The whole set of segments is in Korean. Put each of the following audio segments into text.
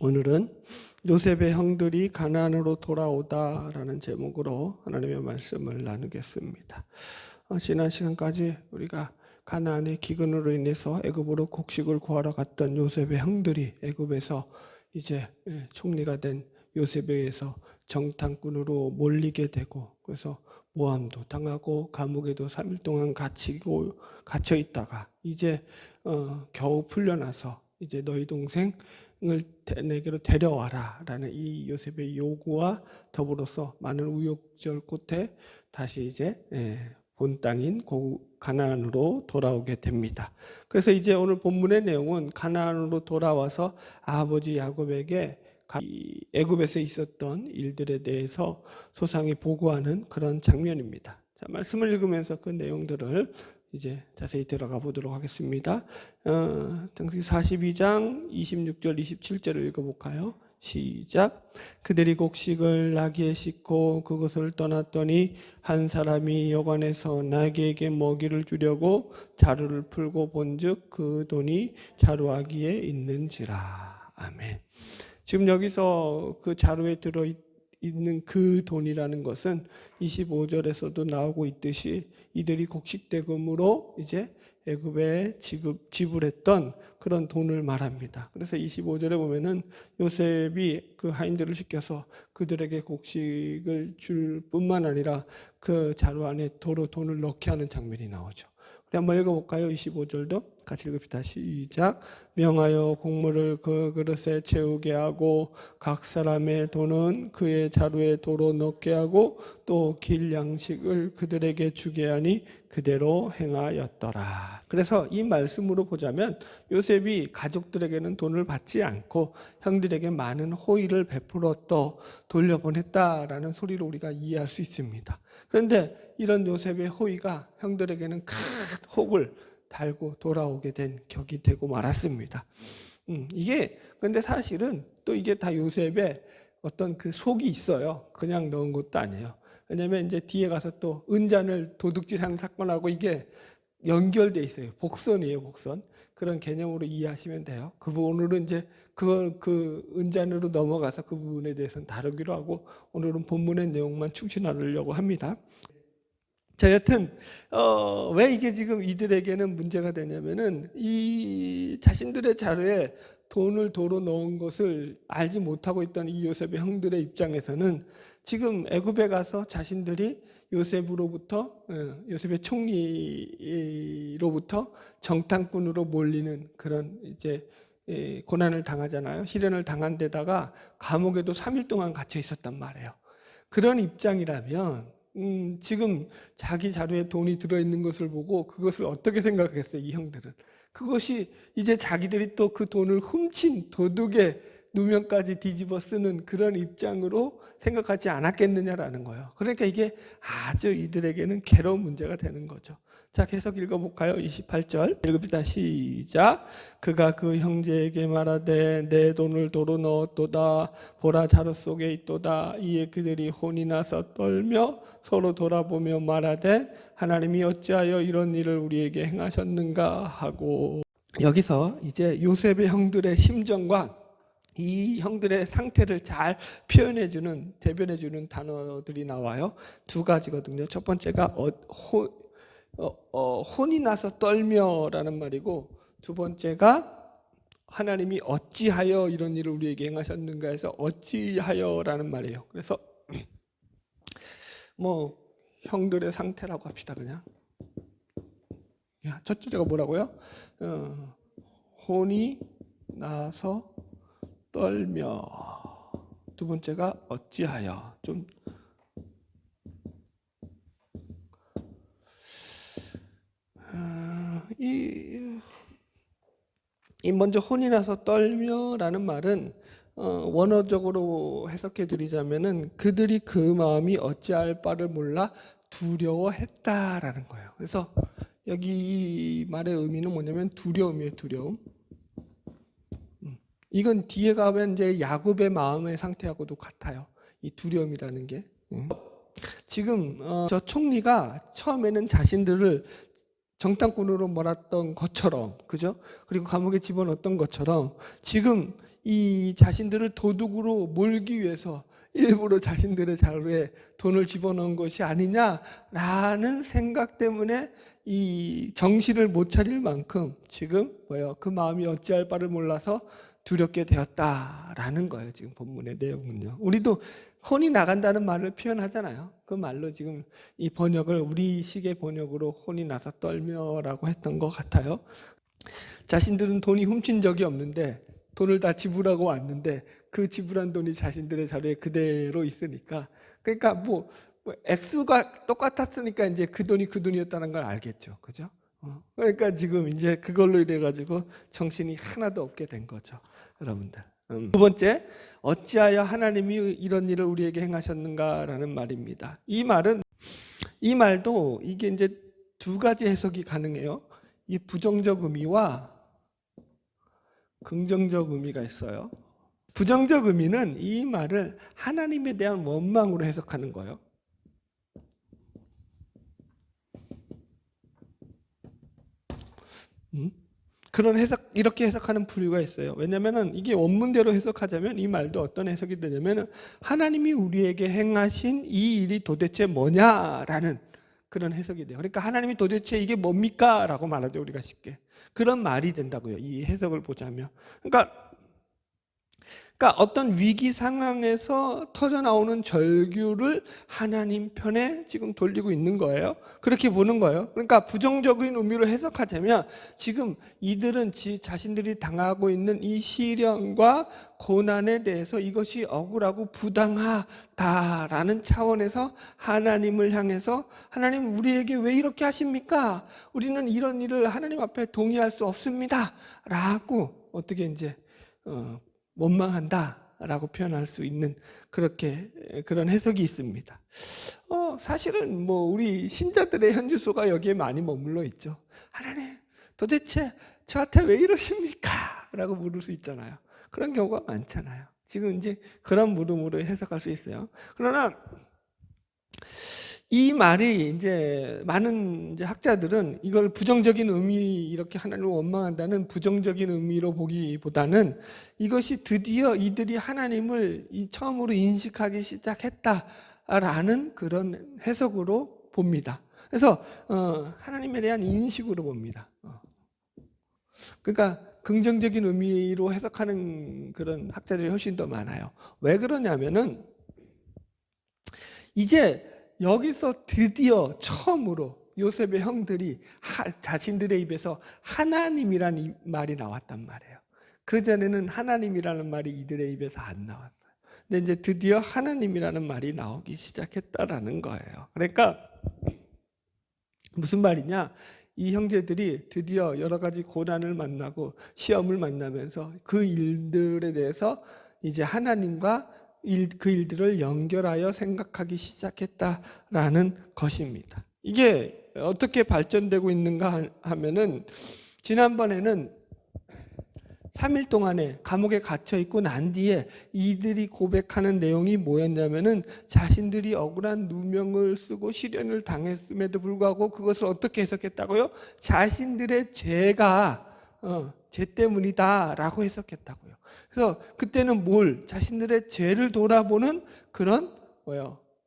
오늘은 요셉의 형들이 가나안으로 돌아오다라는 제목으로 하나님의 말씀을 나누겠습니다. 지난 시간까지 우리가 가나안의 기근으로 인해서 애굽으로 곡식을 구하러 갔던 요셉의 형들이 애굽에서 이제 총리가 된 요셉에 의해서 정탐꾼으로 몰리게 되고, 그래서 모함도 당하고 감옥에도 3일 동안 갇혀 있다가 이제 겨우 풀려나서 이제 너희 동생을 내게로 데려와라 라는 이 요셉의 요구와 더불어서 많은 우여곡절 끝에 다시 이제 본 땅인 가나안으로 돌아오게 됩니다. 그래서 이제 오늘 본문의 내용은 가나안으로 돌아와서 아버지 야곱에게 애굽에서 있었던 일들에 대해서 소상히 보고하는 그런 장면입니다. 자, 말씀을 읽으면서 그 내용들을 이제 자세히 들어가 보도록 하겠습니다. 창세기 42장 26절 27절을 읽어볼까요? 시작. 그들이 곡식을 나귀에 싣고 그것을 떠났더니 한 사람이 여관에서 나귀에게 먹이를 주려고 자루를 풀고 본즉 그 돈이 자루아기에 있는지라. 아멘. 지금 여기서 그 자루에 들어있는 그 돈이라는 것은 25절에서도 나오고 있듯이 이들이 곡식대금으로 이제 애굽에 지불했던 그런 돈을 말합니다. 그래서 25절에 보면은 요셉이 그 하인들을 시켜서 그들에게 곡식을 줄 뿐만 아니라 그 자루 안에 도로 돈을 넣게 하는 장면이 나오죠. 우리 한번 읽어볼까요? 25절도 같이 읽읍시다. 시작. 명하여 곡물을 그 그릇에 채우게 하고 각 사람의 돈은 그의 자루에 도로 넣게 하고 또 길 양식을 그들에게 주게 하니 그대로 행하였더라. 그래서 이 말씀으로 보자면 요셉이 가족들에게는 돈을 받지 않고 형들에게 많은 호의를 베풀어 또 돌려보냈다라는 소리로 우리가 이해할 수 있습니다. 그런데 이런 요셉의 호의가 형들에게는 큰 혹을 달고 돌아오게 된 격이 되고 말았습니다. 이게 근데 사실은 또 이게 다 요셉의 어떤 그 속이 있어요. 그냥 넣은 것도 아니에요. 왜냐하면 이제 뒤에 가서 또 은잔을 도둑질하는 사건하고 이게 연결돼 있어요. 복선이에요, 복선. 그런 개념으로 이해하시면 돼요. 오늘은 이제 그 은잔으로 넘어가서 그 부분에 대해서는 다루기로 하고 오늘은 본문의 내용만 충실하려고 합니다. 자, 여튼 왜 이게 지금 이들에게는 문제가 되냐면은 이 자신들의 자루에 돈을 도로 넣은 것을 알지 못하고 있던 이 요셉의 형들의 입장에서는 지금 애굽에 가서 자신들이 요셉의 총리로부터 정탐꾼으로 몰리는 그런 이제 고난을 당하잖아요. 시련을 당한 데다가 감옥에도 3일 동안 갇혀 있었단 말이에요. 그런 입장이라면 지금 자기 자루에 돈이 들어있는 것을 보고 그것을 어떻게 생각했어요? 이 형들은 그것이 이제 자기들이 또 그 돈을 훔친 도둑의 누명까지 뒤집어 쓰는 그런 입장으로 생각하지 않았겠느냐라는 거예요. 그러니까 이게 아주 이들에게는 괴로운 문제가 되는 거죠. 자, 계속 읽어볼까요? 28절 읽읍시다. 시작. 그가 그 형제에게 말하되 내 돈을 도로 넣었도다. 보라 자루 속에 있도다. 이에 그들이 혼이 나서 떨며 서로 돌아보며 말하되 하나님이 어찌하여 이런 일을 우리에게 행하셨는가 하고, 여기서 이제 요셉의 형들의 심정과 이 형들의 상태를 잘 대변해주는 단어들이 나와요. 두 가지거든요. 첫 번째가 혼이 나서 떨며라는 말이고, 두 번째가 하나님이 어찌하여 이런 일을 우리에게 행하셨는가 해서 어찌하여라는 말이에요. 그래서 뭐 형들의 상태라고 합시다. 그냥 첫째가 뭐라고요? 혼이 나서 떨며, 두 번째가 어찌하여. 좀 이 먼저 혼이 나서 떨며라는 말은 원어적으로 해석해 드리자면은 그들이 그 마음이 어찌할 바를 몰라 두려워했다라는 거예요. 그래서 여기 이 말의 의미는 뭐냐면 두려움이에요, 두려움. 이건 뒤에 가면 이제 야곱의 마음의 상태하고도 같아요. 이 두려움이라는 게. 지금 저 총리가 처음에는 자신들을 정탐꾼으로 몰았던 것처럼, 그죠? 그리고 감옥에 집어넣었던 것처럼 지금 이 자신들을 도둑으로 몰기 위해서 일부러 자신들의 자루에 돈을 집어넣은 것이 아니냐라는 생각 때문에 이 정신을 못 차릴 만큼 지금 그 마음이 어찌할 바를 몰라서 두렵게 되었다라는 거예요. 지금 본문의 내용은요. 우리도 혼이 나간다는 말을 표현하잖아요. 그 말로 지금 이 번역을 우리식의 번역으로 혼이 나서 떨며라고 했던 것 같아요. 자신들은 돈이 훔친 적이 없는데 돈을 다 지불하고 왔는데 그 지불한 돈이 자신들의 자리에 그대로 있으니까, 그러니까 뭐 액수가 똑같았으니까 이제 그 돈이 그 돈이었다는 걸 알겠죠, 그죠? 그러니까 지금 이제 그걸로 이래 가지고 정신이 하나도 없게 된 거죠, 여러분들. 두 번째, 어찌하여 하나님이 이런 일을 우리에게 행하셨는가라는 말입니다. 이 말도 이게 이제 두 가지 해석이 가능해요. 이 부정적 의미와 긍정적 의미가 있어요. 부정적 의미는 이 말을 하나님에 대한 원망으로 해석하는 거예요. 그런 해석, 이렇게 해석하는 부류가 있어요. 왜냐하면 이게 원문대로 해석하자면 이 말도 어떤 해석이 되냐면 하나님이 우리에게 행하신 이 일이 도대체 뭐냐라는 그런 해석이 돼요. 그러니까 하나님이 도대체 이게 뭡니까? 라고 말하죠, 우리가 쉽게. 그런 말이 된다고요, 이 해석을 보자면. 그러니까 어떤 위기 상황에서 터져나오는 절규를 하나님 편에 지금 돌리고 있는 거예요. 그렇게 보는 거예요. 그러니까 부정적인 의미로 해석하자면 지금 이들은 자신들이 당하고 있는 이 시련과 고난에 대해서 이것이 억울하고 부당하다라는 차원에서 하나님을 향해서, 하나님 우리에게 왜 이렇게 하십니까? 우리는 이런 일을 하나님 앞에 동의할 수 없습니다 라고 어떻게 이제 원망한다라고 표현할 수 있는 그런 해석이 있습니다. 사실은 뭐 우리 신자들의 현주소가 여기에 많이 머물러 있죠. 하나님 도대체 저한테 왜 이러십니까? 라고 물을 수 있잖아요. 그런 경우가 많잖아요. 지금 이제 그런 물음으로 해석할 수 있어요. 그러나 이 말이 이제 많은 이제 학자들은 이걸 부정적인 의미, 이렇게 하나님을 원망한다는 부정적인 의미로 보기보다는 이것이 드디어 이들이 하나님을 처음으로 인식하기 시작했다라는 그런 해석으로 봅니다. 그래서 하나님에 대한 인식으로 봅니다. 그러니까 긍정적인 의미로 해석하는 그런 학자들이 훨씬 더 많아요. 왜 그러냐면은 이제 여기서 드디어 처음으로 요셉의 형들이 자신들의 입에서 하나님이라는 말이 나왔단 말이에요. 그전에는 하나님이라는 말이 이들의 입에서 안 나왔어요. 근데 이제 드디어 하나님이라는 말이 나오기 시작했다라는 거예요. 그러니까 무슨 말이냐? 이 형제들이 드디어 여러 가지 고난을 만나고 시험을 만나면서 그 일들에 대해서 이제 하나님과 그 일들을 연결하여 생각하기 시작했다라는 것입니다. 이게 어떻게 발전되고 있는가 하면은, 지난번에는 3일 동안에 감옥에 갇혀 있고 난 뒤에 이들이 고백하는 내용이 뭐였냐면은 자신들이 억울한 누명을 쓰고 시련을 당했음에도 불구하고 그것을 어떻게 해석했다고요? 자신들의 죄가 죄 때문이다라고 해석했다고요. 그래서 그때는 자신들의 죄를 돌아보는 그런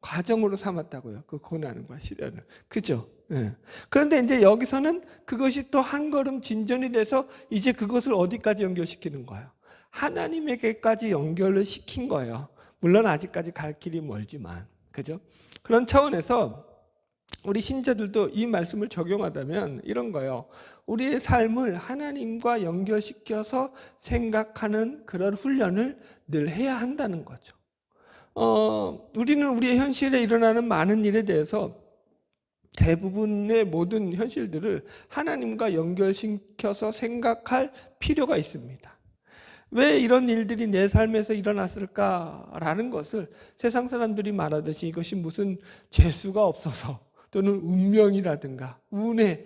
과정으로 삼았다고요. 그 고난과 시련을. 그죠? 네. 그런데 이제 여기서는 그것이 또 한 걸음 진전이 돼서 이제 그것을 어디까지 연결시키는 거예요? 하나님에게까지 연결을 시킨 거예요. 물론 아직까지 갈 길이 멀지만. 그죠? 그런 차원에서 우리 신자들도 이 말씀을 적용하다면 이런 거예요. 우리의 삶을 하나님과 연결시켜서 생각하는 그런 훈련을 늘 해야 한다는 거죠. 우리는 우리의 현실에 일어나는 많은 일에 대해서 대부분의 모든 현실들을 하나님과 연결시켜서 생각할 필요가 있습니다. 왜 이런 일들이 내 삶에서 일어났을까라는 것을 세상 사람들이 말하듯이 이것이 무슨 재수가 없어서 또는 운명이라든가 운의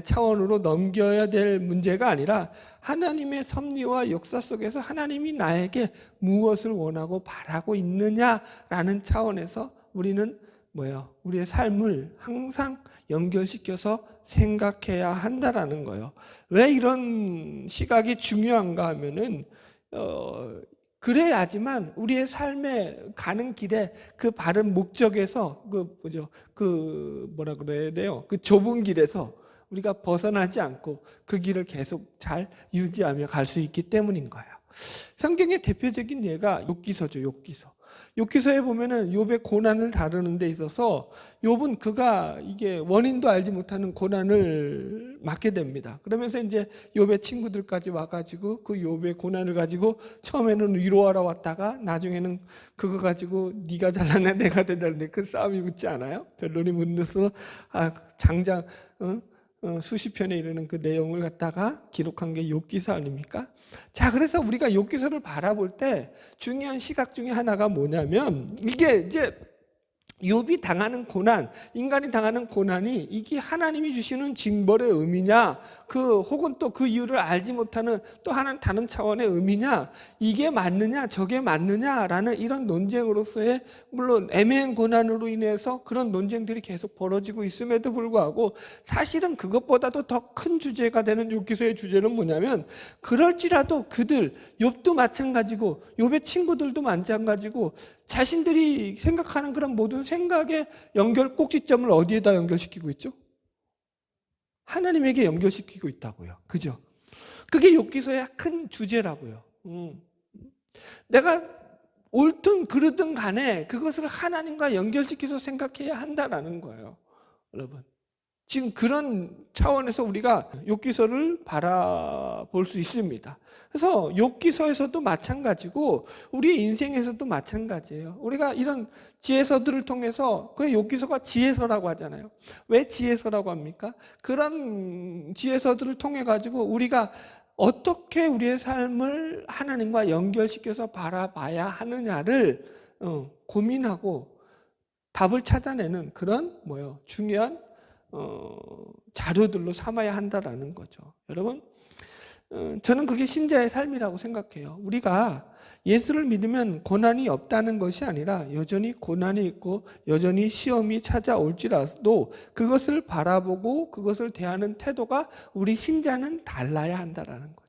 차원으로 넘겨야 될 문제가 아니라 하나님의 섭리와 역사 속에서 하나님이 나에게 무엇을 원하고 바라고 있느냐라는 차원에서 우리는 우리의 삶을 항상 연결시켜서 생각해야 한다라는 거예요. 왜 이런 시각이 중요한가 하면은 그래야지만 우리의 삶에 가는 길에 그 바른 목적에서 뭐라 그래야 돼요? 그 좁은 길에서 우리가 벗어나지 않고 그 길을 계속 잘 유지하며 갈 수 있기 때문인 거예요. 성경의 대표적인 예가 욥기서죠. 욥기서에 보면은 욥의 고난을 다루는 데 있어서 욥은 그가 이게 원인도 알지 못하는 고난을 맞게 됩니다. 그러면서 이제 욥의 친구들까지 와가지고 그 욥의 고난을 가지고 처음에는 위로하러 왔다가 나중에는 그거 가지고 네가 잘났네 내가 대단해 그 싸움이 붙지 않아요? 변론이 묻어서 장장 수십 편에 이르는 그 내용을 갖다가 기록한 게 욥기서 아닙니까? 자, 그래서 우리가 욥기서를 바라볼 때 중요한 시각 중에 하나가 뭐냐면 이게 이제 욥이 당하는 고난, 인간이 당하는 고난이 이게 하나님이 주시는 징벌의 의미냐, 혹은 또 그 이유를 알지 못하는 또 하나는 다른 차원의 의미냐, 이게 맞느냐, 저게 맞느냐라는 이런 논쟁으로서의 물론 애매한 고난으로 인해서 그런 논쟁들이 계속 벌어지고 있음에도 불구하고 사실은 그것보다도 더 큰 주제가 되는 욥기서의 주제는 뭐냐면 그럴지라도 그들, 욥도 마찬가지고 욥의 친구들도 마찬가지고 자신들이 생각하는 그런 모든 생각의 연결 꼭지점을 어디에다 연결시키고 있죠? 하나님에게 연결시키고 있다고요. 그죠? 그게 욥기서의 큰 주제라고요. 내가 옳든 그르든 간에 그것을 하나님과 연결시켜서 생각해야 한다라는 거예요. 여러분. 지금 그런 차원에서 우리가 욥기서를 바라볼 수 있습니다. 그래서 욥기서에서도 마찬가지고 우리 인생에서도 마찬가지예요. 우리가 이런 지혜서들을 통해서 그 욥기서가 지혜서라고 하잖아요. 왜 지혜서라고 합니까? 그런 지혜서들을 통해 가지고 우리가 어떻게 우리의 삶을 하나님과 연결시켜서 바라봐야 하느냐를 고민하고 답을 찾아내는 그런 중요한 자료들로 삼아야 한다라는 거죠. 여러분, 저는 그게 신자의 삶이라고 생각해요. 우리가 예수를 믿으면 고난이 없다는 것이 아니라 여전히 고난이 있고 여전히 시험이 찾아올지라도 그것을 바라보고 그것을 대하는 태도가 우리 신자는 달라야 한다라는 거죠.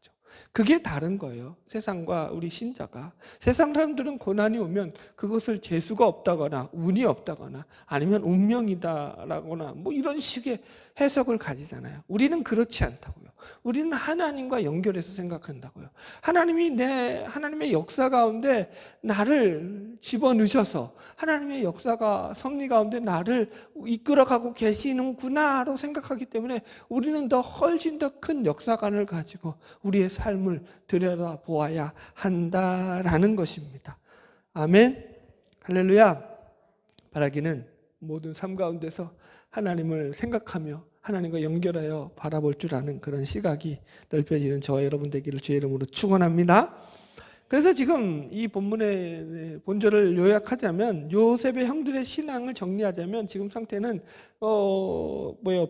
그게 다른 거예요. 세상과 우리 신자가. 세상 사람들은 고난이 오면 그것을 재수가 없다거나 운이 없다거나 아니면 운명이다라거나 이런 식의 해석을 가지잖아요. 우리는 그렇지 않다고요. 우리는 하나님과 연결해서 생각한다고요. 하나님의 역사 가운데 나를 집어넣으셔서 하나님의 역사가 섭리 가운데 나를 이끌어가고 계시는구나로 생각하기 때문에 우리는 훨씬 더 큰 역사관을 가지고 우리의 삶을 들여다보아야 한다라는 것입니다. 아멘. 할렐루야. 바라기는 모든 삶 가운데서 하나님을 생각하며 하나님과 연결하여 바라볼 줄 아는 그런 시각이 넓혀지는 저와 여러분 되기를 주의 이름으로 축원합니다. 그래서 지금 이 본문의 본절을 요약하자면 요셉의 형들의 신앙을 정리하자면 지금 상태는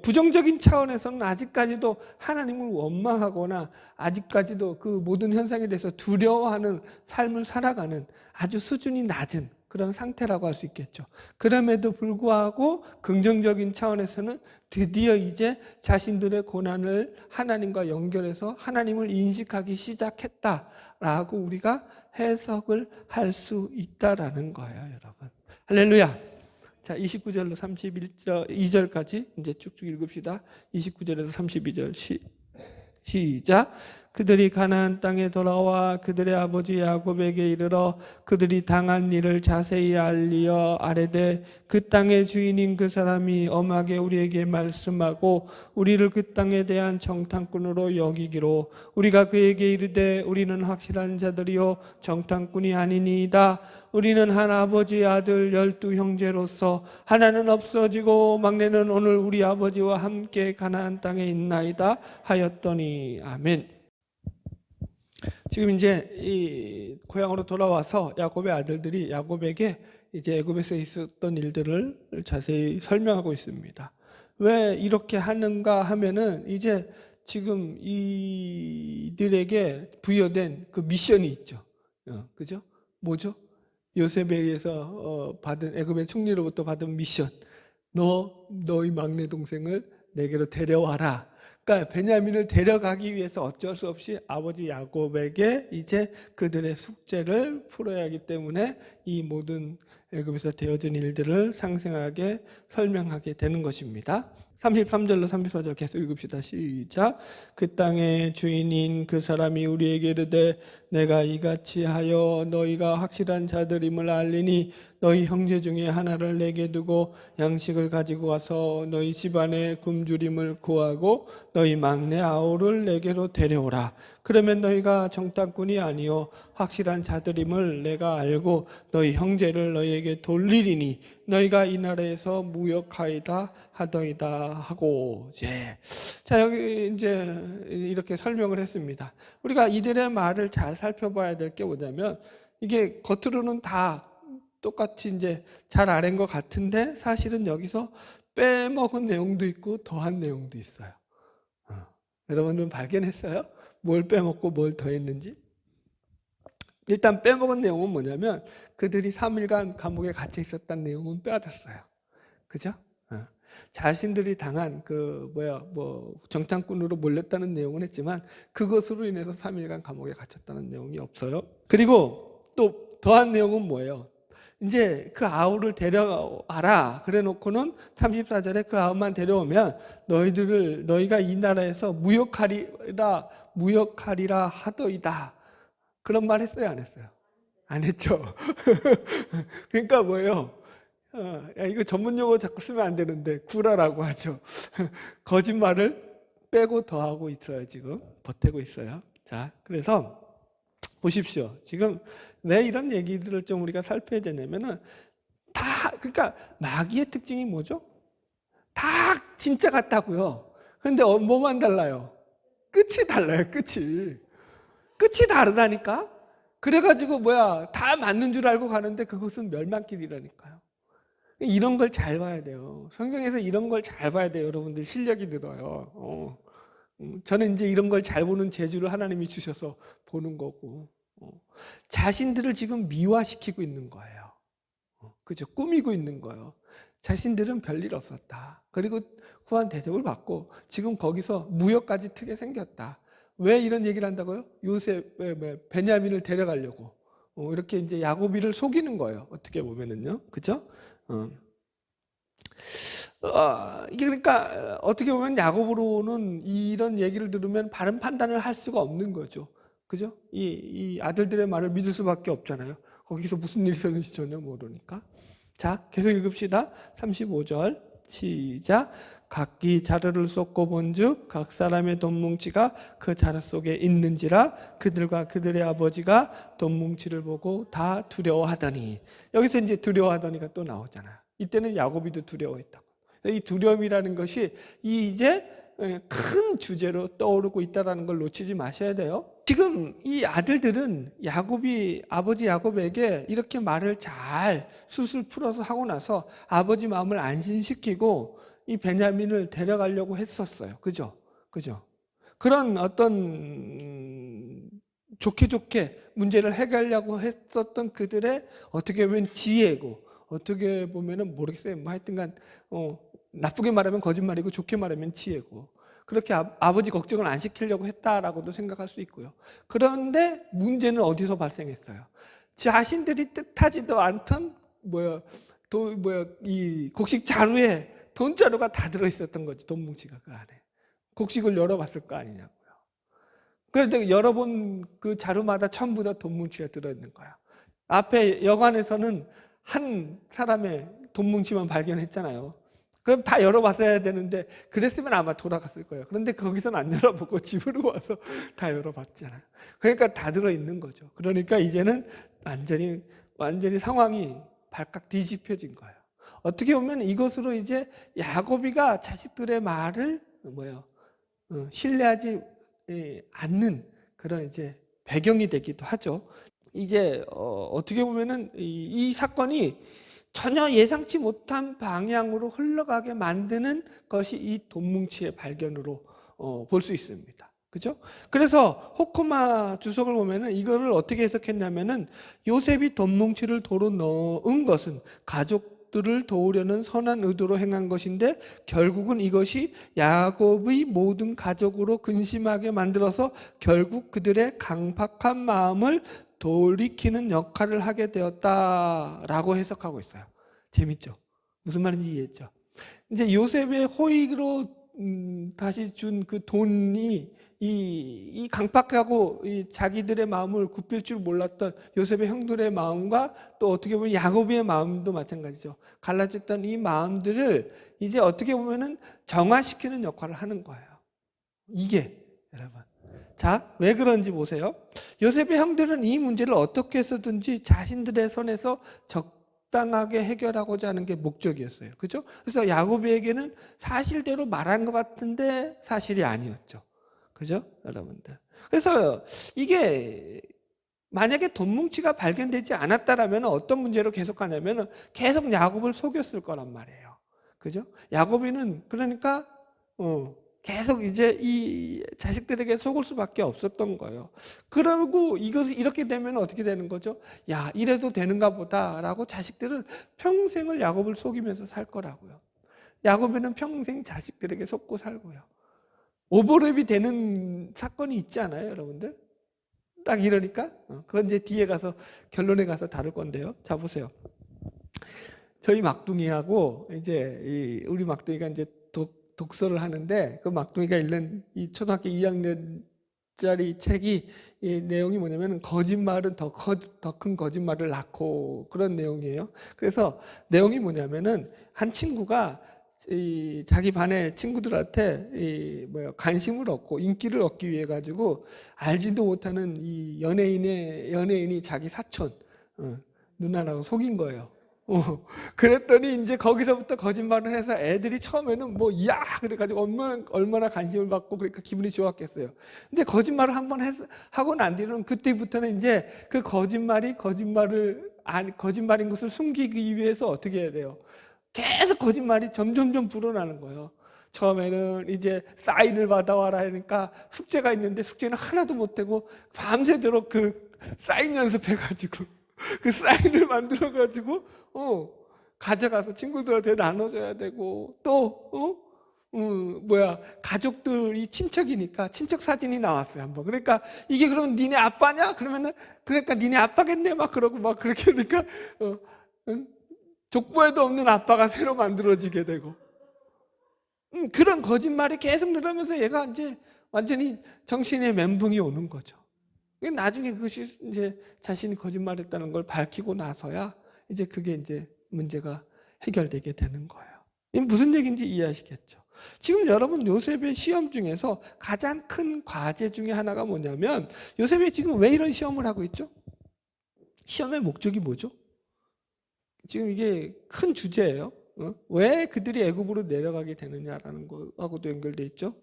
부정적인 차원에서는 아직까지도 하나님을 원망하거나 아직까지도 그 모든 현상에 대해서 두려워하는 삶을 살아가는 아주 수준이 낮은 그런 상태라고 할 수 있겠죠. 그럼에도 불구하고 긍정적인 차원에서는 드디어 이제 자신들의 고난을 하나님과 연결해서 하나님을 인식하기 시작했다라고 우리가 해석을 할 수 있다라는 거예요, 여러분. 할렐루야. 자, 29절로 32절까지 이제 쭉쭉 읽읍시다. 29절에서 32절 시작. 그들이 가나안 땅에 돌아와 그들의 아버지 야곱에게 이르러 그들이 당한 일을 자세히 알리어 아뢰되 그 땅의 주인인 그 사람이 엄하게 우리에게 말씀하고 우리를 그 땅에 대한 정탐꾼으로 여기기로 우리가 그에게 이르되 우리는 확실한 자들이요 정탐꾼이 아니니이다. 우리는 한 아버지의 아들 12 형제로서 하나는 없어지고 막내는 오늘 우리 아버지와 함께 가나안 땅에 있나이다 하였더니 아멘. 지금 이제 이 고향으로 돌아와서 야곱의 아들들이 야곱에게 이제 애굽에서 있었던 일들을 자세히 설명하고 있습니다. 왜 이렇게 하는가 하면은 이제 지금 이들에게 부여된 그 미션이 있죠. 그죠? 뭐죠? 요셉에 의해서 받은 애굽의 총리로부터 받은 미션. 너희 막내 동생을 내게로 데려와라. 그러니까 베냐민을 데려가기 위해서 어쩔 수 없이 아버지 야곱에게 이제 그들의 숙제를 풀어야 하기 때문에 이 모든 애굽에서 되어진 일들을 상세하게 설명하게 되는 것입니다. 33절로 34절 계속 읽읍시다. 시작. 그 땅의 주인인 그 사람이 우리에게 이르되 내가 이같이 하여 너희가 확실한 자들임을 알리니 너희 형제 중에 하나를 내게 두고 양식을 가지고 와서 너희 집안에 굶주림을 구하고 너희 막내 아우를 내게로 데려오라. 그러면 너희가 정탐꾼이 아니요 확실한 자들임을 내가 알고 너희 형제를 너희에게 돌리리니 너희가 이 나라에서 무역하이다 하더이다 하고. 자, 여기 이제 이렇게 설명을 했습니다. 우리가 이들의 말을 잘 살펴봐야 될 게 뭐냐면 이게 겉으로는 다 똑같이 이제 잘 아는 것 같은데 사실은 여기서 빼먹은 내용도 있고 더한 내용도 있어요. 여러분은 발견했어요? 뭘 빼먹고 뭘 더했는지? 일단 빼먹은 내용은 뭐냐면 그들이 3일간 감옥에 갇혀 있었다는 내용은 빼앗았어요. 그죠? 자신들이 당한 정탐꾼으로 몰렸다는 내용은 했지만 그것으로 인해서 3일간 감옥에 갇혔다는 내용이 없어요. 그리고 또 더한 내용은 뭐예요? 이제 그 아우를 데려와라 그래 놓고는 34절에 그 아우만 데려오면 너희가 이 나라에서 무역하리라 하더이다. 그런 말 했어요, 안 했어요? 안 했죠. 그러니까 뭐예요? 이거 전문 용어 자꾸 쓰면 안 되는데 구라라고 하죠. 거짓말을 빼고 더하고 있어요. 지금 보태고 있어요. 자, 그래서 보십시오. 지금 왜 이런 얘기들을 좀 우리가 살펴야 되냐면은 그러니까 마귀의 특징이 뭐죠? 다 진짜 같다고요. 근데 뭐만 달라요? 끝이 달라요. 끝이 다르다니까. 그래가지고 다 맞는 줄 알고 가는데 그것은 멸망길이라니까요. 이런 걸 잘 봐야 돼요. 성경에서 이런 걸 잘 봐야 돼요. 여러분들 실력이 늘어요. 저는 이제 이런 걸 잘 보는 재주를 하나님이 주셔서 보는 거고, 자신들을 지금 미화시키고 있는 거예요. 그죠? 꾸미고 있는 거예요. 자신들은 별일 없었다. 그리고 후한 대접을 받고 지금 거기서 무역까지 트게 생겼다. 왜 이런 얘기를 한다고요? 베냐민을 데려가려고. 이렇게 이제 야곱이를 속이는 거예요. 어떻게 보면은요. 그죠? 이게 그러니까 어떻게 보면 야곱으로는 이런 얘기를 들으면 바른 판단을 할 수가 없는 거죠. 그죠? 이 아들들의 말을 믿을 수밖에 없잖아요. 거기서 무슨 일이 있었는지 전혀 모르니까. 자, 계속 읽읍시다. 35절 시작. 각기 자루를 쏟고 본즉 각 사람의 돈뭉치가 그 자루 속에 있는지라 그들과 그들의 아버지가 돈뭉치를 보고 다 두려워하더니. 여기서 이제 두려워하더니가 또 나오잖아요. 이때는 야곱이도 두려워했다고. 이 두려움이라는 것이 이제 큰 주제로 떠오르고 있다는 걸 놓치지 마셔야 돼요. 지금 이 아들들은 아버지 야곱에게 이렇게 말을 잘 술술 풀어서 하고 나서 아버지 마음을 안심시키고 이 베냐민을 데려가려고 했었어요. 그죠? 그런 어떤 좋게 문제를 해결하려고 했었던 그들의 어떻게 보면 지혜고 어떻게 보면은 모르겠어요. 하여튼간 나쁘게 말하면 거짓말이고 좋게 말하면 지혜고 그렇게 아버지 걱정을 안 시키려고 했다라고도 생각할 수 있고요. 그런데 문제는 어디서 발생했어요? 자신들이 뜻하지도 않던 이 곡식 자루에 돈자루가 다 들어있었던 거지. 돈뭉치가 그 안에. 곡식을 열어봤을 거 아니냐고요. 그런데 열어본 그 자루마다 전부 다 돈뭉치가 들어있는 거야. 앞에 여관에서는 한 사람의 돈뭉치만 발견했잖아요. 그럼 다 열어봤어야 되는데 그랬으면 아마 돌아갔을 거예요. 그런데 거기서는 안 열어보고 집으로 와서 다 열어봤잖아요. 그러니까 다 들어있는 거죠. 그러니까 이제는 완전히 상황이 발칵 뒤집혀진 거예요. 어떻게 보면 이것으로 이제 야곱이가 자식들의 말을 신뢰하지 않는 그런 이제 배경이 되기도 하죠. 이제 어떻게 보면은 이 사건이 전혀 예상치 못한 방향으로 흘러가게 만드는 것이 이 돈뭉치의 발견으로 볼 수 있습니다. 그죠? 그래서 호크마 주석을 보면은 이거를 어떻게 해석했냐면은 요셉이 돈뭉치를 도로 넣은 것은 가족 가족들을 도우려는 선한 의도로 행한 것인데 결국은 이것이 야곱의 모든 가족으로 근심하게 만들어서 결국 그들의 강팍한 마음을 돌이키는 역할을 하게 되었다라고 해석하고 있어요. 재밌죠? 무슨 말인지 이해했죠? 이제 요셉의 호의로 다시 준 그 돈이 이 강팍하고 이 자기들의 마음을 굽힐 줄 몰랐던 요셉의 형들의 마음과 또 어떻게 보면 야곱의 마음도 마찬가지죠. 갈라졌던 이 마음들을 이제 어떻게 보면은 정화시키는 역할을 하는 거예요. 이게 여러분. 자, 왜 그런지 보세요. 요셉의 형들은 이 문제를 어떻게 해서든지 자신들의 선에서 적당하게 해결하고자 하는 게 목적이었어요. 그죠? 그래서 야곱에게는 사실대로 말한 것 같은데 사실이 아니었죠. 그죠? 여러분들. 그래서 이게 만약에 돈 뭉치가 발견되지 않았다라면 어떤 문제로 계속 가냐면 계속 야곱을 속였을 거란 말이에요. 그죠? 야곱이는 그러니까 계속 이제 이 자식들에게 속을 수밖에 없었던 거예요. 그리고 이것이 이렇게 되면 어떻게 되는 거죠? 야, 이래도 되는가 보다라고 자식들은 평생을 야곱을 속이면서 살 거라고요. 야곱이는 평생 자식들에게 속고 살고요. 오버랩이 되는 사건이 있지 않아요, 여러분들? 딱 이러니까 그건 이제 뒤에 가서 결론에 가서 다룰 건데요. 자, 보세요. 저희 막둥이하고 이제 우리 막둥이가 이제 독서를 하는데 그 막둥이가 읽는 이 초등학교 2학년짜리 책이 이 내용이 뭐냐면 거짓말은 더 큰 거짓말을 낳고 그런 내용이에요. 그래서 내용이 뭐냐면은 한 친구가 자기 반의 친구들한테 관심을 얻고 인기를 얻기 위해 가지고 알지도 못하는 이 연예인이 자기 사촌 누나라고 속인 거예요. 그랬더니 이제 거기서부터 거짓말을 해서 애들이 처음에는 그래가지고 얼마나 관심을 받고 그러니까 기분이 좋았겠어요. 근데 거짓말을 한번 하고 난 뒤로는 그때부터는 이제 그 거짓말인 것을 숨기기 위해서 어떻게 해야 돼요? 계속 거짓말이 점점점 불어나는 거예요. 처음에는 이제 사인을 받아와라 하니까 숙제가 있는데 숙제는 하나도 못하고 밤새도록 그 사인 연습해가지고 그 사인을 만들어가지고 가져가서 친구들한테 나눠줘야 되고 또 가족들이 친척이니까 친척 사진이 나왔어요 한번. 그러니까 이게 그러면 니네 아빠냐? 그러면은 그러니까 니네 아빠겠네 막 그러고 막 그렇게 하니까 족보에도 없는 아빠가 새로 만들어지게 되고 그런 거짓말이 계속 늘어나면서 얘가 이제 완전히 정신의 멘붕이 오는 거죠. 나중에 그것이 이제 자신이 거짓말했다는 걸 밝히고 나서야 이제 그게 이제 문제가 해결되게 되는 거예요. 이게 무슨 얘기인지 이해하시겠죠? 지금 여러분 요셉의 시험 중에서 가장 큰 과제 중에 하나가 뭐냐면 요셉이 지금 왜 이런 시험을 하고 있죠? 시험의 목적이 뭐죠? 지금 이게 큰 주제예요. 왜 그들이 애굽으로 내려가게 되느냐라는 거하고도 연결돼 있죠.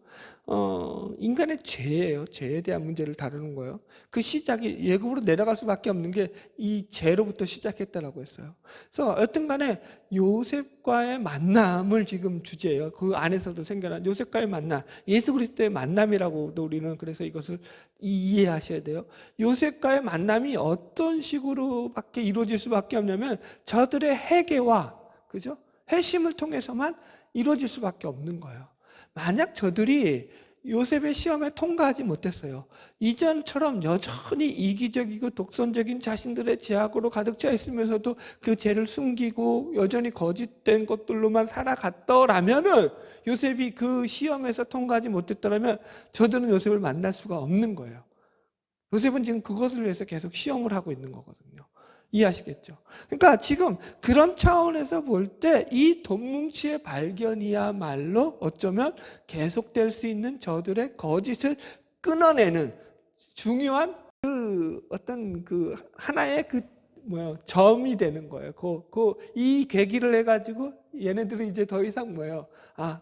인간의 죄예요. 죄에 대한 문제를 다루는 거예요. 그 시작이 애굽으로 내려갈 수밖에 없는 게 이 죄로부터 시작했다라고 했어요. 그래서 여튼간에 요셉과의 만남을 지금 주제예요. 그 안에서도 생겨난 요셉과의 만남, 예수 그리스도의 만남이라고도 우리는 그래서 이것을 이해하셔야 돼요. 요셉과의 만남이 어떤 식으로밖에 이루어질 수밖에 없냐면 저들의 회개와 그죠? 회심을 통해서만 이루어질 수밖에 없는 거예요. 만약 저들이 요셉의 시험에 통과하지 못했어요. 이전처럼 여전히 이기적이고 독선적인 자신들의 죄악으로 가득 차 있으면서도 그 죄를 숨기고 여전히 거짓된 것들로만 살아갔더라면은 요셉이 그 시험에서 통과하지 못했더라면 저들은 요셉을 만날 수가 없는 거예요. 요셉은 지금 그것을 위해서 계속 시험을 하고 있는 거거든요. 이해하시겠죠? 그러니까 지금 그런 차원에서 볼 때 이 돈뭉치의 발견이야말로 어쩌면 계속될 수 있는 저들의 거짓을 끊어내는 중요한 어떤 하나의 점이 되는 거예요. 이 계기를 해가지고 얘네들은 이제 더 이상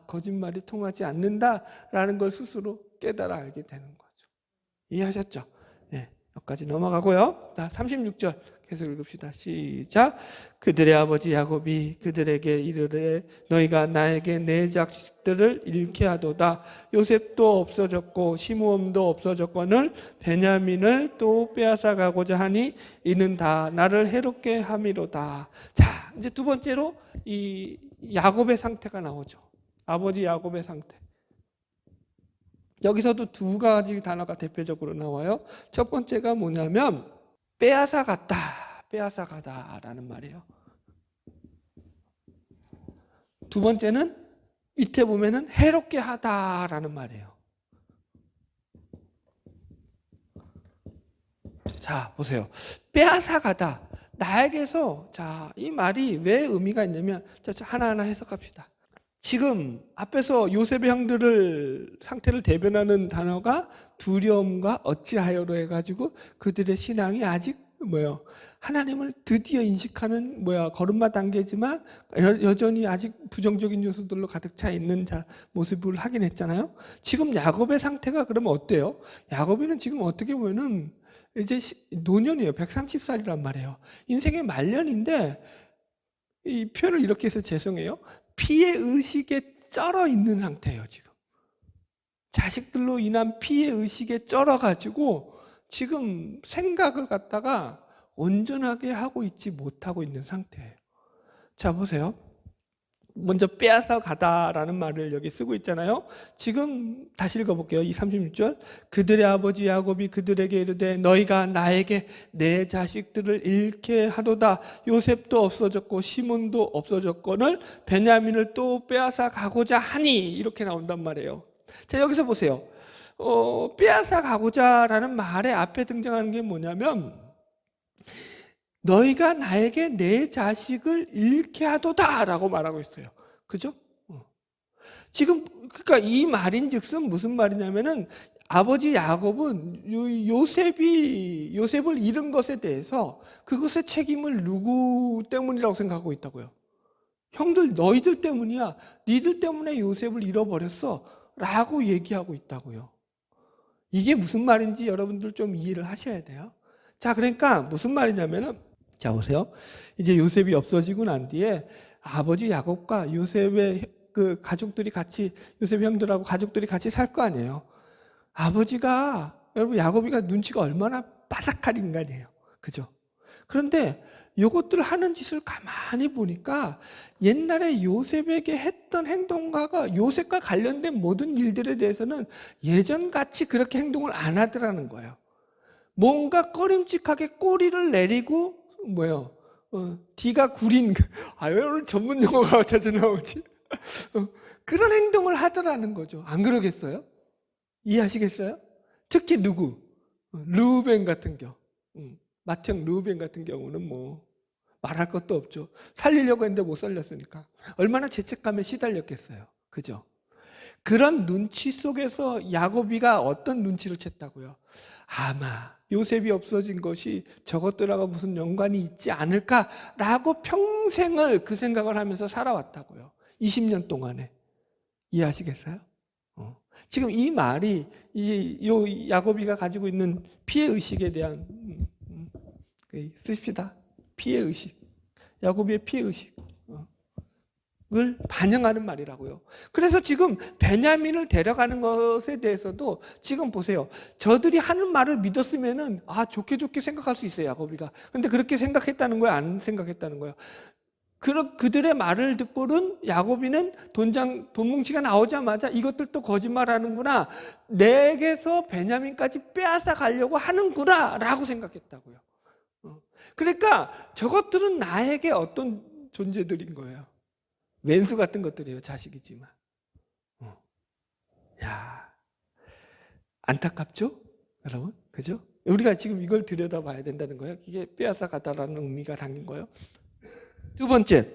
거짓말이 통하지 않는다라는 걸 스스로 깨달아 알게 되는 거죠. 이해하셨죠? 네, 여기까지 넘어가고요. 36절. 계속 읽읍시다. 시작. 그들의 아버지 야곱이 그들에게 이르되 너희가 나에게 내 자식들을 잃게 하도다. 요셉도 없어졌고 시므온도 없어졌거늘 베냐민을 또 빼앗아 가고자 하니 이는 다 나를 해롭게 함이로다. 자, 이제 두 번째로 이 야곱의 상태가 나오죠. 아버지 야곱의 상태. 여기서도 두 가지 단어가 대표적으로 나와요. 첫 번째가 뭐냐면 빼앗아 갔다, 빼앗아 가다라는 말이에요. 두 번째는 밑에 보면은 해롭게 하다라는 말이에요. 자, 보세요. 빼앗아 가다. 나에게서, 자, 이 말이 왜 의미가 있냐면, 하나하나 해석합시다. 지금 앞에서 요셉의 형들을 상태를 대변하는 단어가 두려움과 어찌하여로 해가지고 그들의 신앙이 아직 하나님을 드디어 인식하는 걸음마 단계지만 여전히 아직 부정적인 요소들로 가득 차 있는 모습을 확인했잖아요. 지금 야곱의 상태가 그러면 어때요? 야곱이는 지금 어떻게 보면은 이제 노년이에요. 130살이란 말이에요. 인생의 말년인데 이 표현을 이렇게 해서 죄송해요. 피해 의식에 쩔어 있는 상태예요. 지금 자식들로 인한 피해 의식에 쩔어가지고 지금 생각을 갖다가 온전하게 하고 있지 못하고 있는 상태예요. 자, 보세요. 먼저 빼앗아 가다라는 말을 여기 쓰고 있잖아요. 지금 다시 읽어볼게요. 이 36절. 그들의 아버지 야곱이 그들에게 이르되 너희가 나에게 내 자식들을 잃게 하도다. 요셉도 없어졌고 시몬도 없어졌거늘 베냐민을 또 빼앗아 가고자 하니, 이렇게 나온단 말이에요. 자, 여기서 보세요. 빼앗아 가고자라는 말의 앞에 등장하는 게 뭐냐면 너희가 나에게 내 자식을 잃게 하도다 라고 말하고 있어요. 그죠? 지금 그러니까 이 말인즉슨 무슨 말이냐면은 아버지 야곱은 요셉을 잃은 것에 대해서 그것의 책임을 누구 때문이라고 생각하고 있다고요? 형들, 너희들 때문이야. 니들 때문에 요셉을 잃어버렸어 라고 얘기하고 있다고요. 이게 무슨 말인지 여러분들 좀 이해를 하셔야 돼요. 자, 그러니까 무슨 말이냐면은, 자, 보세요. 이제 요셉이 없어지고 난 뒤에 아버지 야곱과 요셉의 그 가족들이 같이, 요셉 형들하고 가족들이 같이 살 거 아니에요. 아버지가, 여러분, 야곱이가 눈치가 얼마나 바삭한 인간이에요. 그죠? 그런데 요것들 하는 짓을 가만히 보니까 옛날에 요셉에게 했던 행동과 요셉과 관련된 모든 일들에 대해서는 예전같이 그렇게 행동을 안 하더라는 거예요. 뭔가 꺼림칙하게 꼬리를 내리고 뒤가 구린, 왜 오늘 전문 용어가 자주 나오지? 그런 행동을 하더라는 거죠. 안 그러겠어요? 이해하시겠어요? 특히 누구? 르우벤 같은 경우, 맏형 르우벤 같은 경우는 말할 것도 없죠. 살리려고 했는데 못 살렸으니까 얼마나 죄책감에 시달렸겠어요. 그죠? 그런 눈치 속에서 야곱이가 어떤 눈치를 챘다고요? 아마 요셉이 없어진 것이 저것들하고 무슨 연관이 있지 않을까라고 평생을 그 생각을 하면서 살아왔다고요. 20년 동안에. 이해하시겠어요? 지금 이 말이 이 야곱이가 가지고 있는 피해의식에 대한 쓰십시다. 피해의식. 야곱의 피해의식. 을 반영하는 말이라고요. 그래서 지금 베냐민을 데려가는 것에 대해서도 지금 보세요. 저들이 하는 말을 믿었으면은 좋게 생각할 수 있어요, 야곱이가. 근데 그렇게 생각했다는 거예요, 안 생각했다는 거예요? 그들의 말을 듣고는 야곱이는 돈 뭉치가 나오자마자 이것들도 거짓말하는구나, 내게서 베냐민까지 빼앗아 가려고 하는구나 라고 생각했다고요. 그러니까 저것들은 나에게 어떤 존재들인 거예요? 왼수 같은 것들이에요. 자식이지만. 야, 안타깝죠? 여러분? 그죠? 우리가 지금 이걸 들여다봐야 된다는 거예요. 이게 빼앗아 가다라는 의미가 담긴 거예요. 두 번째,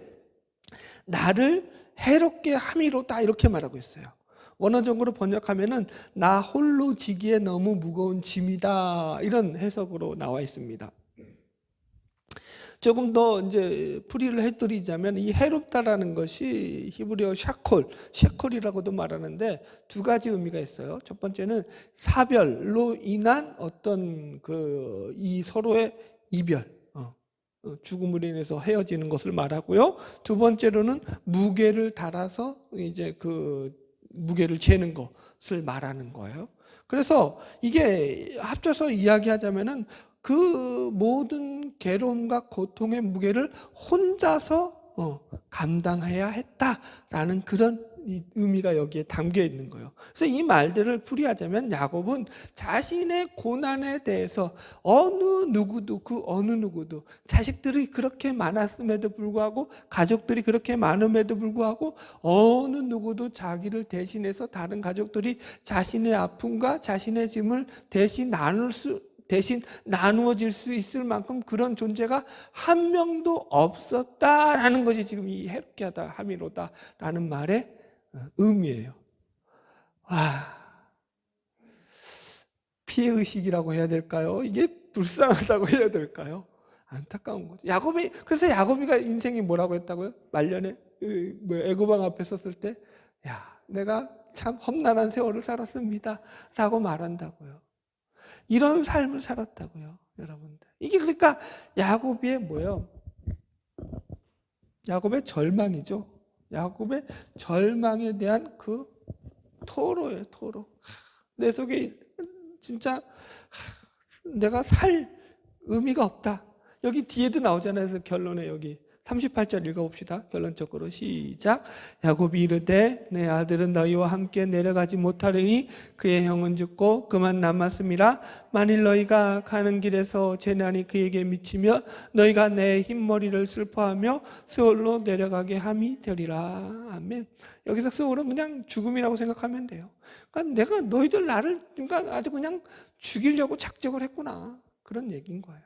나를 해롭게 함이로다, 이렇게 말하고 있어요. 원어적으로 번역하면은 나 홀로 지기에 너무 무거운 짐이다, 이런 해석으로 나와 있습니다. 조금 더 이제 풀이를 해드리자면 이 해롭다라는 것이 히브리어 샤콜이라고도 말하는데 두 가지 의미가 있어요. 첫 번째는 사별로 인한 어떤 이 서로의 이별, 죽음으로 인해서 헤어지는 것을 말하고요. 두 번째로는 무게를 달아서 이제 그 무게를 재는 것을 말하는 거예요. 그래서 이게 합쳐서 이야기하자면은 그 모든 괴로움과 고통의 무게를 혼자서 감당해야 했다라는 그런 의미가 여기에 담겨 있는 거예요. 그래서 이 말들을 풀이하자면 야곱은 자신의 고난에 대해서 어느 누구도 자식들이 그렇게 많았음에도 불구하고 가족들이 그렇게 많음에도 불구하고 어느 누구도 자기를 대신해서 다른 가족들이 자신의 아픔과 자신의 짐을 대신 나누어질 수 있을 만큼 그런 존재가 한 명도 없었다라는 것이 지금 이 해롭게 하다 함이로다라는 말의 의미예요. 피해의식이라고 해야 될까요? 이게 불쌍하다고 해야 될까요? 안타까운 거죠. 그래서 야곱이가 인생이 뭐라고 했다고요? 말년에 애고방 앞에 섰을 때, 내가 참 험난한 세월을 살았습니다 라고 말한다고요. 이런 삶을 살았다고요, 여러분들. 이게 그러니까 야곱의 뭐예요? 야곱의 절망이죠. 야곱의 절망에 대한 그 토로예요, 토로. 내 속에 진짜 내가 살 의미가 없다. 여기 뒤에도 나오잖아요. 그래서 결론에 여기 38절 읽어봅시다. 결론적으로 시작. 야곱이 이르되 내 아들은 너희와 함께 내려가지 못하리니 그의 형은 죽고 그만 남았음이라. 만일 너희가 가는 길에서 재난이 그에게 미치며 너희가 내 흰머리를 슬퍼하며 스올로 내려가게 함이 되리라. 아멘. 여기서 스올은 그냥 죽음이라고 생각하면 돼요. 그러니까 내가 너희들 나를 그러니까 아주 그냥 죽이려고 작정을 했구나. 그런 얘기인 거예요.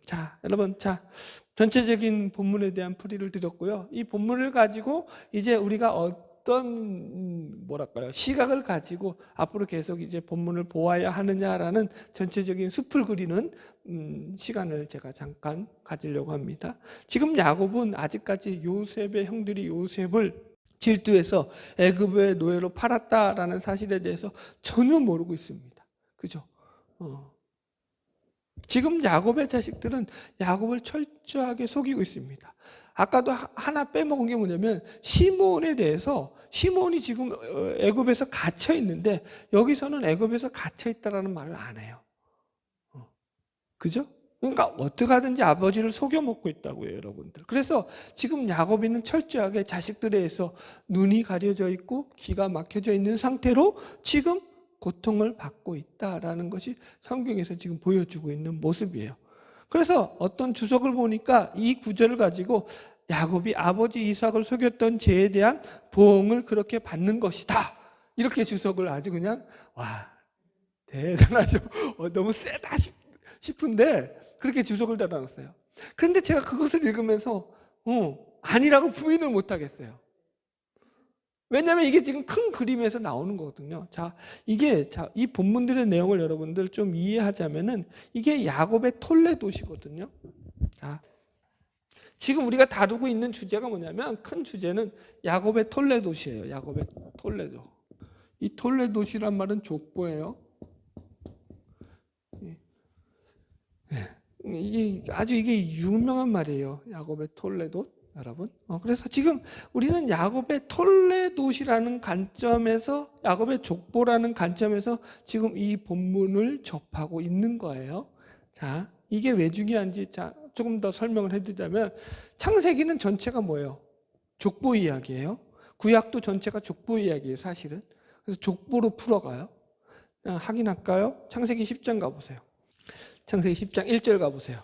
자, 여러분, 전체적인 본문에 대한 풀이를 드렸고요. 이 본문을 가지고 이제 우리가 어떤 시각을 가지고 앞으로 계속 이제 본문을 보아야 하느냐라는 전체적인 숲을 그리는 시간을 제가 잠깐 가지려고 합니다. 지금 야곱은 아직까지 요셉의 형들이 요셉을 질투해서 애굽의 노예로 팔았다라는 사실에 대해서 전혀 모르고 있습니다. 그죠? 지금 야곱의 자식들은 야곱을 철저하게 속이고 있습니다. 아까도 하나 빼먹은 게 뭐냐면 시몬에 대해서 시몬이 지금 애굽에서 갇혀 있는데 여기서는 애굽에서 갇혀 있다라는 말을 안 해요. 그죠? 그러니까 어떻게 하든지 아버지를 속여 먹고 있다고요, 여러분들. 그래서 지금 야곱이는 철저하게 자식들에 의해서 눈이 가려져 있고 귀가 막혀져 있는 상태로 지금 고통을 받고 있다라는 것이 성경에서 지금 보여주고 있는 모습이에요. 그래서 어떤 주석을 보니까 이 구절을 가지고 야곱이 아버지 이삭을 속였던 죄에 대한 보응을 그렇게 받는 것이다. 이렇게 주석을 아주 그냥 대단하죠. 너무 세다 싶은데 그렇게 주석을 달아놨어요. 그런데 제가 그것을 읽으면서 아니라고 부인을 못하겠어요. 왜냐하면 이게 지금 큰 그림에서 나오는 거거든요. 이 본문들의 내용을 여러분들 좀 이해하자면은 이게 야곱의 톨레도시거든요. 지금 우리가 다루고 있는 주제가 뭐냐면 큰 주제는 야곱의 톨레도시예요. 야곱의 톨레도. 이 톨레도시란 말은 족보예요. 이게 유명한 말이에요. 야곱의 톨레도. 여러분, 그래서 지금 우리는 야곱의 톨레도시라는 관점에서 야곱의 족보라는 관점에서 지금 이 본문을 접하고 있는 거예요. 자, 이게 왜 중요한지 조금 더 설명을 해드리자면 창세기는 전체가 뭐예요? 족보 이야기예요. 구약도 전체가 족보 이야기예요, 사실은. 그래서 족보로 풀어가요. 확인할까요? 창세기 10장 가보세요. 창세기 10장 1절 가보세요.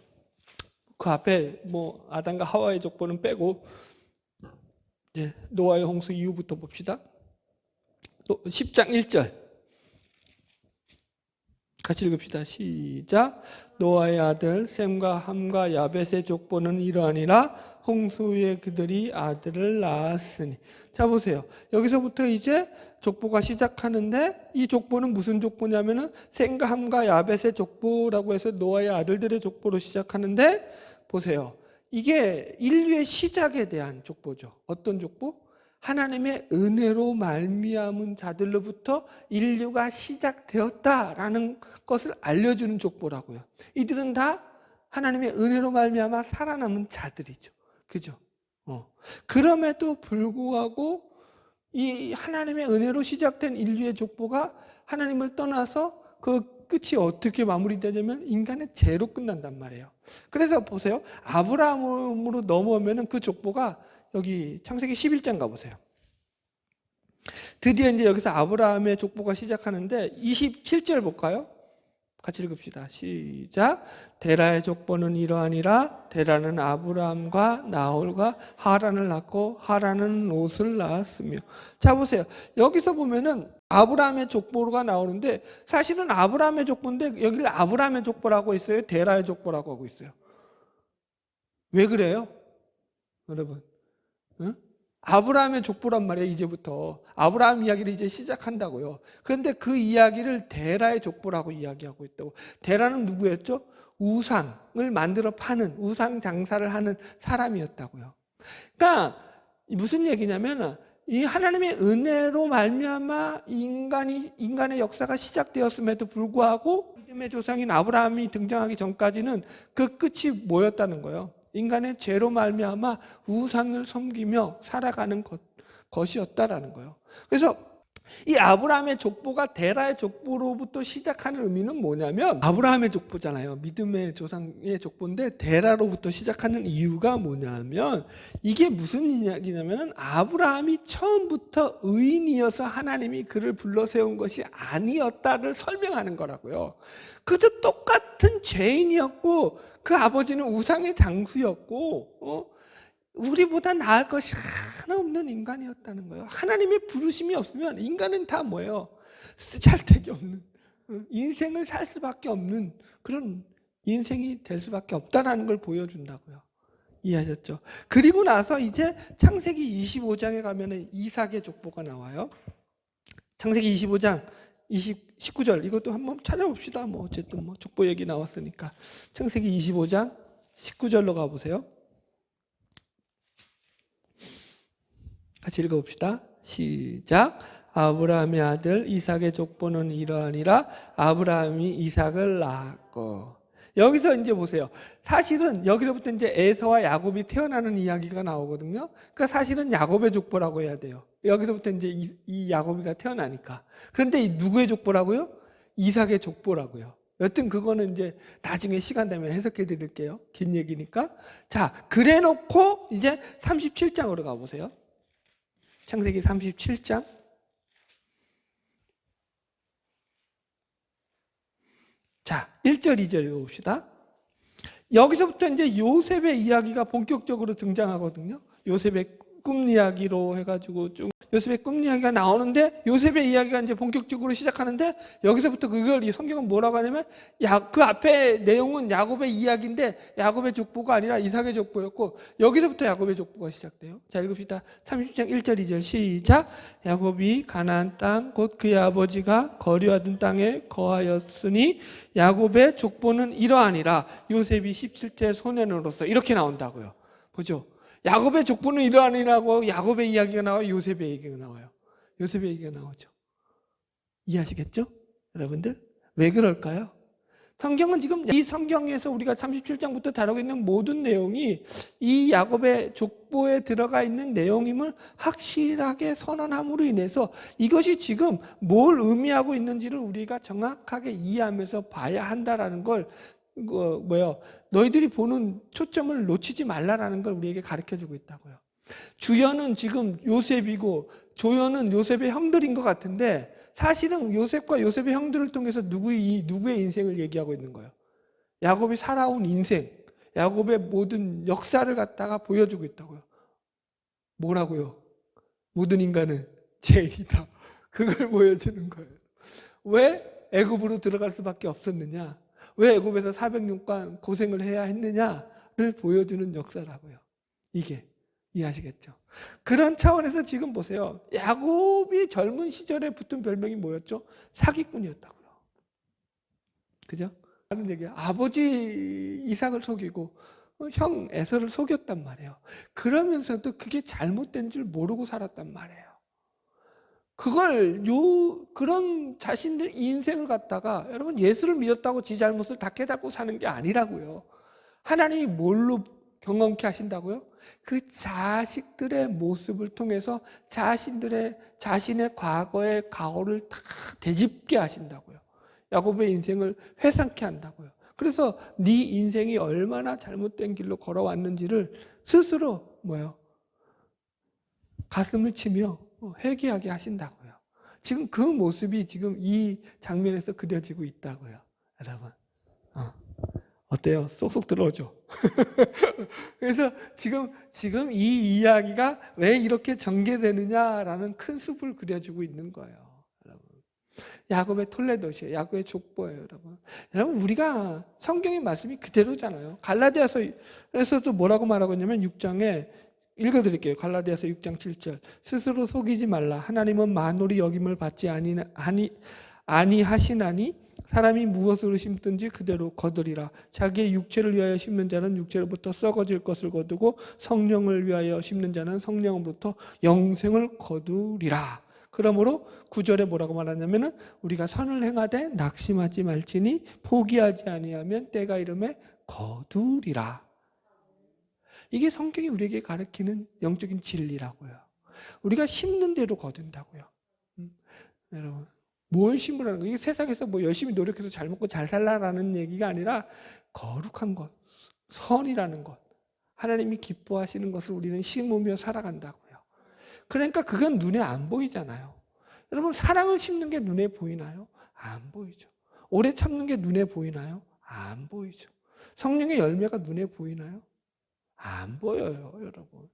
그 앞에 아담과 하와의 족보는 빼고 이제 노아의 홍수 이후부터 봅시다. 10장 1절 같이 읽읍시다. 시작. 노아의 아들 셈과 함과 야벳의 족보는 이러하니라. 홍수 후에 그들이 아들을 낳았으니. 자, 보세요. 여기서부터 이제 족보가 시작하는데 이 족보는 무슨 족보냐면은 셈과 함과 야벳의 족보라고 해서 노아의 아들들의 족보로 시작하는데 보세요. 이게 인류의 시작에 대한 족보죠. 어떤 족보? 하나님의 은혜로 말미암은 자들로부터 인류가 시작되었다라는 것을 알려주는 족보라고요. 이들은 다 하나님의 은혜로 말미암아 살아남은 자들이죠. 그죠? 그럼에도 불구하고 이 하나님의 은혜로 시작된 인류의 족보가 하나님을 떠나서 그 끝이 어떻게 마무리되냐면 인간의 죄로 끝난단 말이에요. 그래서 보세요. 아브라함으로 넘어오면은 그 족보가 여기 창세기 11장 가보세요. 드디어 이제 여기서 아브라함의 족보가 시작하는데 27절 볼까요? 같이 읽읍시다. 시작. 데라의 족보는 이러하니라. 데라는 아브라함과 나홀과 하란을 낳고 하란은 롯을 낳았으며. 자 보세요. 여기서 보면은 아브라함의 족보가 나오는데 사실은 아브라함의 족보인데 여기를 아브라함의 족보라고 있어요. 데라의 족보라고 하고 있어요. 왜 그래요? 여러분. 응? 아브라함의 족보란 말이에요. 이제부터 아브라함 이야기를 이제 시작한다고요. 그런데 그 이야기를 데라의 족보라고 이야기하고 있다고. 데라는 누구였죠? 우상을 만들어 파는, 우상 장사를 하는 사람이었다고요. 그러니까 무슨 얘기냐면 이 하나님의 은혜로 말미암아 인간의 역사가 시작되었음에도 불구하고 믿음의 조상인 아브라함이 등장하기 전까지는 그 끝이 뭐였다는 거예요? 인간의 죄로 말미암아 우상을 섬기며 살아가는 것이었다라는 거예요. 그래서 이 아브라함의 족보가 데라의 족보로부터 시작하는 의미는 뭐냐면 아브라함의 족보잖아요. 믿음의 조상의 족보인데 데라로부터 시작하는 이유가 뭐냐면 이게 무슨 이야기냐면 아브라함이 처음부터 의인이어서 하나님이 그를 불러 세운 것이 아니었다를 설명하는 거라고요. 그저 똑같은 죄인이었고 그 아버지는 우상의 장수였고 우리보다 나을 것이 하나 없는 인간이었다는 거예요. 하나님의 부르심이 없으면 인간은 다 뭐예요? 쓰잘데기 없는, 인생을 살 수밖에 없는 그런 인생이 될 수밖에 없다는 걸 보여준다고요. 이해하셨죠? 그리고 나서 이제 창세기 25장에 가면 이삭의 족보가 나와요. 창세기 25장 19절 이것도 한번 찾아봅시다. 뭐 어쨌든 뭐 족보 얘기 나왔으니까 창세기 25장 19절로 가보세요. 같이 읽어봅시다. 시작. 아브라함의 아들 이삭의 족보는 이러하니라. 아브라함이 이삭을 낳았고. 여기서 이제 보세요. 사실은 여기서부터 이제 에서와 야곱이 태어나는 이야기가 나오거든요. 그러니까 사실은 야곱의 족보라고 해야 돼요. 여기서부터 이제 이 야곱이가 태어나니까. 그런데 이 누구의 족보라고요? 이삭의 족보라고요. 여튼 그거는 이제 나중에 시간 되면 해석해 드릴게요. 긴 얘기니까. 자, 그래 놓고 이제 37장으로 가보세요. 창세기 37장. 자, 1절, 2절 읽어봅시다. 여기서부터 이제 요셉의 이야기가 본격적으로 등장하거든요. 요셉의 꿈 이야기로 해가지고 좀 요셉의 꿈 이야기가 나오는데 요셉의 이야기가 이제 본격적으로 시작하는데 여기서부터 그걸 이 성경은 뭐라고 하냐면 그 앞에 내용은 야곱의 이야기인데 야곱의 족보가 아니라 이삭의 족보였고 여기서부터 야곱의 족보가 시작돼요. 자, 읽읍시다. 30장 1절 2절 시작. 야곱이 가나안 땅 곧 그의 아버지가 거류하던 땅에 거하였으니 야곱의 족보는 이러하니라. 요셉이 17세 소년으로서 이렇게 나온다고요. 보죠. 야곱의 족보는 이러하니라고 야곱의 이야기가 나와요. 요셉의 얘기가 나와요. 요셉의 얘기가 나오죠. 이해하시겠죠? 여러분들? 왜 그럴까요? 성경은 지금 이 성경에서 우리가 37장부터 다루고 있는 모든 내용이 이 야곱의 족보에 들어가 있는 내용임을 확실하게 선언함으로 인해서 이것이 지금 뭘 의미하고 있는지를 우리가 정확하게 이해하면서 봐야 한다라는 걸 너희들이 보는 초점을 놓치지 말라라는 걸 우리에게 가르쳐주고 있다고요. 주연은 지금 요셉이고 조연은 요셉의 형들인 것 같은데 사실은 요셉과 요셉의 형들을 통해서 누구의 인생을 얘기하고 있는 거예요. 야곱이 살아온 인생, 야곱의 모든 역사를 갖다가 보여주고 있다고요. 뭐라고요? 모든 인간은 죄인이다. 그걸 보여주는 거예요. 왜 애굽으로 들어갈 수밖에 없었느냐? 왜 애굽에서 400년간 고생을 해야 했느냐를 보여주는 역사라고요. 이게 이해하시겠죠? 그런 차원에서 지금 보세요. 야곱이 젊은 시절에 붙은 별명이 뭐였죠? 사기꾼이었다고요. 그죠? 하는 얘기야. 아버지 이삭을 속이고 형 에서를 속였단 말이에요. 그러면서도 그게 잘못된 줄 모르고 살았단 말이에요. 그런 자신들 인생을 갖다가 여러분 예수를 믿었다고 지 잘못을 다 깨닫고 사는 게 아니라고요. 하나님이 뭘로 경험케 하신다고요? 그 자식들의 모습을 통해서 자신의 과거의 가오를 다 되짚게 하신다고요. 야곱의 인생을 회상케 한다고요. 그래서 네 인생이 얼마나 잘못된 길로 걸어왔는지를 스스로 가슴을 치며 회개하게 하신다고요. 지금 그 모습이 지금 이 장면에서 그려지고 있다고요. 여러분 어때요? 쏙쏙 들어오죠? 그래서 지금 이 이야기가 왜 이렇게 전개되느냐라는 큰 숲을 그려주고 있는 거예요. 여러분. 야곱의 톨레도시예요. 야곱의 족보예요. 여러분 우리가 성경의 말씀이 그대로잖아요. 갈라디아서에서도 뭐라고 말하고 있냐면 6장에 읽어드릴게요. 갈라디아서 6장 7절. 스스로 속이지 말라. 하나님은 만홀히 여김을 받지 아니하시나니 사람이 무엇으로 심든지 그대로 거두리라. 자기의 육체를 위하여 심는 자는 육체로부터 썩어질 것을 거두고 성령을 위하여 심는 자는 성령으로부터 영생을 거두리라. 그러므로 9절에 뭐라고 말하냐면은 우리가 선을 행하되 낙심하지 말지니 포기하지 아니하면 때가 이름에 거두리라. 이게 성경이 우리에게 가르치는 영적인 진리라고요. 우리가 심는 대로 거둔다고요. 여러분, 뭘 심으라는 거예요? 이게 세상에서 열심히 노력해서 잘 먹고 잘 살라라는 얘기가 아니라 거룩한 것, 선이라는 것, 하나님이 기뻐하시는 것을 우리는 심으며 살아간다고요. 그러니까 그건 눈에 안 보이잖아요. 여러분, 사랑을 심는 게 눈에 보이나요? 안 보이죠. 오래 참는 게 눈에 보이나요? 안 보이죠. 성령의 열매가 눈에 보이나요? 안 보여요, 여러분.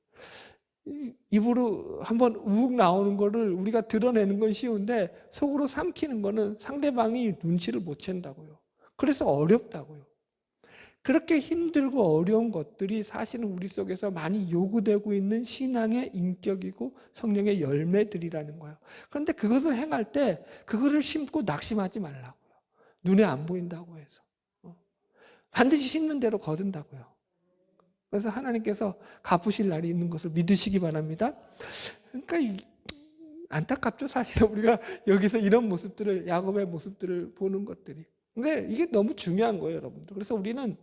입으로 한번 우욱 나오는 거를 우리가 드러내는 건 쉬운데 속으로 삼키는 거는 상대방이 눈치를 못 챈다고요. 그래서 어렵다고요. 그렇게 힘들고 어려운 것들이 사실은 우리 속에서 많이 요구되고 있는 신앙의 인격이고 성령의 열매들이라는 거예요. 그런데 그것을 행할 때 그거를 심고 낙심하지 말라고요. 눈에 안 보인다고 해서. 반드시 심는 대로 거둔다고요. 그래서 하나님께서 갚으실 날이 있는 것을 믿으시기 바랍니다. 그러니까 안타깝죠. 사실은 우리가 여기서 이런 모습들을, 야곱의 모습들을 보는 것들이. 근데 이게 너무 중요한 거예요, 여러분들. 그래서 우리는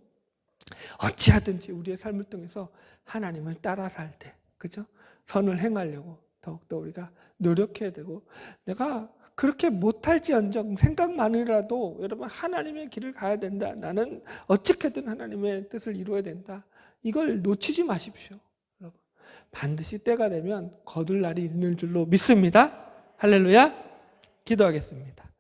어찌하든지 우리의 삶을 통해서 하나님을 따라 살 때, 그죠? 선을 행하려고 더욱더 우리가 노력해야 되고, 내가 그렇게 못할지언정 생각만이라도 여러분 하나님의 길을 가야 된다. 나는 어떻게든 하나님의 뜻을 이루어야 된다. 이걸 놓치지 마십시오. 여러분. 반드시 때가 되면 거둘 날이 있는 줄로 믿습니다. 할렐루야. 기도하겠습니다.